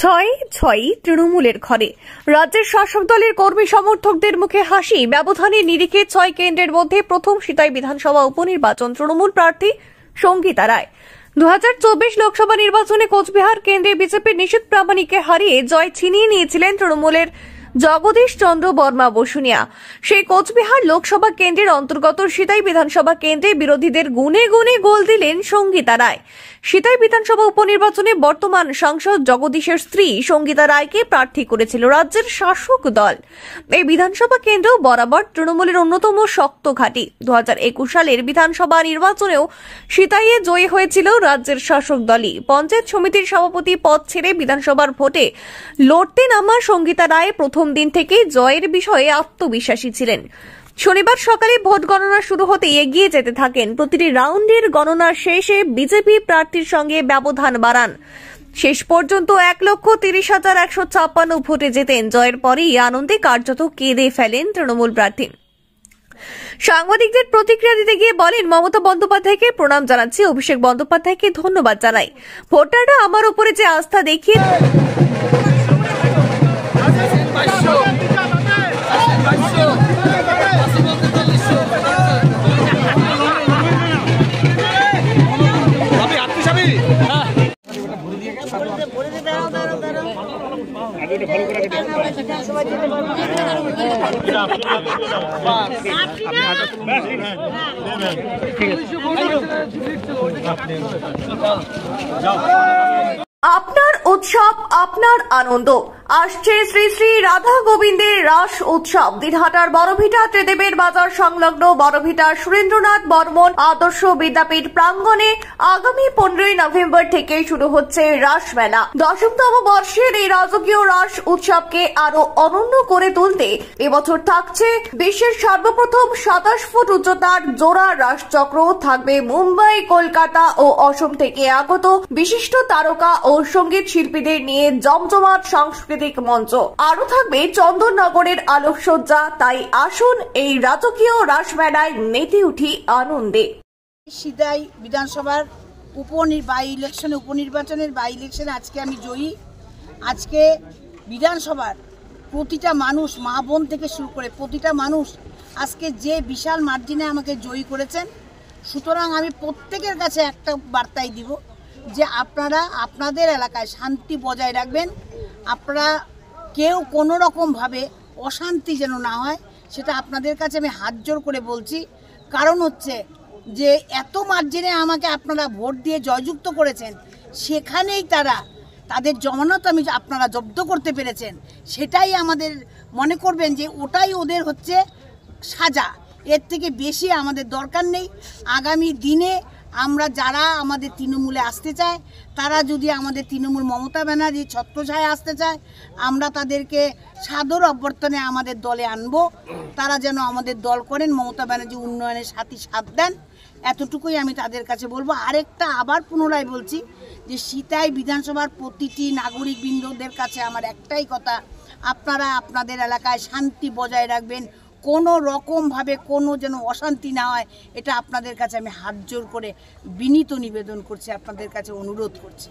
ছয় তৃণমূলের ঘরে রাজ্যের শাসক দলের কর্মী সমর্থকদের মুখে হাসি। ব্যবধানের নিরিখে 6 কেন্দ্রের মধ্যে প্রথম সিতাই বিধানসভা উপনির্বাচন তৃণমূল প্রার্থী সঙ্গীতা রায়। 2024 লোকসভা নির্বাচনে কোচবিহার কেন্দ্রে বিজেপির নিশীথ প্রামাণিককে হারিয়ে জয় ছিনিয়ে নিয়েছিলেন তৃণমূলের জগদীশ চন্দ্র বর্মা বসুনিয়া। সেই কোচবিহার লোকসভা কেন্দ্রের অন্তর্গত সিতাই বিধানসভা কেন্দ্রে বিরোধীদের গুনে গুনে গোল দিলেন সঙ্গীতা রায়। সিতাই বিধানসভা উপনির্বাচনে বর্তমান সাংসদ জগদীশের স্ত্রী সঙ্গীতা রায়কে প্রার্থী করেছিল রাজ্যের শাসক দল। এই বিধানসভা কেন্দ্র বরাবর তৃণমূলের অন্যতম শক্ত ঘাঁটি। 2021 সালের বিধানসভা নির্বাচনেও সিতাইয়ে জয়ী হয়েছিল রাজ্যের শাসক দলই। পঞ্চায়েত সমিতির সভাপতি পদ ছেড়ে বিধানসভার ভোটে লড়তে নামা সঙ্গীতা রায় প্রথম দিন থেকেই জয়ের বিষয়ে আত্মবিশ্বাসী ছিলেন। শনিবার সকালে ভোট গণনা শুরু হতে এগিয়ে যেতে থাকেন। প্রতিটি রাউন্ডের গণনার শেষে বিজেপি প্রার্থীর সঙ্গে ব্যবধান বাড়ান। শেষ পর্যন্ত 1,30,156 ভোটে জেতেন। জয়ের পরেই আনন্দে কার্যত কেঁদে ফেলেন তৃণমূল প্রার্থী। সাংবাদিকদের প্রতিক্রিয়া দিতে গিয়ে বলেন, মমতা বন্দ্যোপাধ্যায়কে প্রণাম জানাচ্ছি, অভিষেক বন্দ্যোপাধ্যায়কে ধন্যবাদ জানাই। ভোটাররা আমার উপরে যে আস্থা দেখিয়ে আপনার উৎসব, আপনার আনন্দ। আসছে শ্রী শ্রী রাধা গোবিন্দের রাস উৎসব। দিনহাটার বড়ভিটা ত্রিদেবের বাজার সংলগ্ন বড়ভিটা সুরেন্দ্রনাথ বর্মন আদর্শ বিদ্যাপীঠ প্রাঙ্গণে আগামী 15 নভেম্বর থেকে শুরু হচ্ছে রাস মেলা। 10তম বর্ষের এই রাজকীয় রাস উৎসবকে আরো অনন্য করে তুলতে এবছর থাকছে বিশ্বের সর্বপ্রথম 27 ফুট উচ্চতার জোড়া রাস চক্র। থাকবে মুম্বাই, কলকাতা ও অসম থেকে আগত বিশিষ্ট তারকা ও সঙ্গীত শিল্পীদের নিয়ে জমজমাট সাংস্কৃতিক মঞ্চ। আরো থাকবে চন্দননগরের আলোকসজ্জা। তাই আসুন এই রাজকীয় রাস মেলায় মেতে উঠি আনন্দে। সিতাই বিধানসভার উপনির্বাচনের বাই ইলেকশনে আজকে আমি জয়ী। আজকে বিধানসভার প্রতিটা মানুষ, মা বোন থেকে শুরু করে প্রতিটা মানুষ আজকে যে বিশাল মার্জিনে আমাকে জয়ী করেছেন। সুতরাং আমি প্রত্যেকের কাছে একটা বার্তাই দিব যে আপনারা আপনাদের এলাকায় শান্তি বজায় রাখবেন। আপনারা কেউ কোনো রকমভাবে অশান্তি যেন না হয়, সেটা আপনাদের কাছে আমি হাত জোর করে বলছি। কারণ হচ্ছে যে এত মার্জিনে আমাকে আপনারা ভোট দিয়ে জয়যুক্ত করেছেন, সেখানেই তাদের জমানত আপনারা জব্দ করতে পেরেছেন। সেটাই আমাদের মনে করবেন যে ওটাই ওদের হচ্ছে সাজা। এর থেকে বেশি আমাদের দরকার নেই। আগামী দিনে আমরা যারা আমাদের তৃণমূলে আসতে চায়, তারা যদি আমাদের তৃণমূল মমতা ব্যানার্জি ছত্রছায়ায় আসতে চায়, আমরা তাদেরকে সাদর অভ্যর্থনে আমাদের দলে আনবো। তারা যেন আমাদের দল করেন, মমতা ব্যানার্জি উন্নয়নের সাথে সাথ দেন। এতটুকুই আমি তাদের কাছে বলবো। আরেকটা আবার পুনরায় বলছি যে সিতাই বিধানসভার প্রতিটি নাগরিকবৃন্দদের কাছে আমার একটাই কথা, আপনারা আপনাদের এলাকায় শান্তি বজায় রাখবেন। কোনো রকমভাবে কোনো যেন অশান্তি না হয়, এটা আপনাদের কাছে আমি হাত জোর করে বিনীত নিবেদন করছি, আপনাদের কাছে অনুরোধ করছি।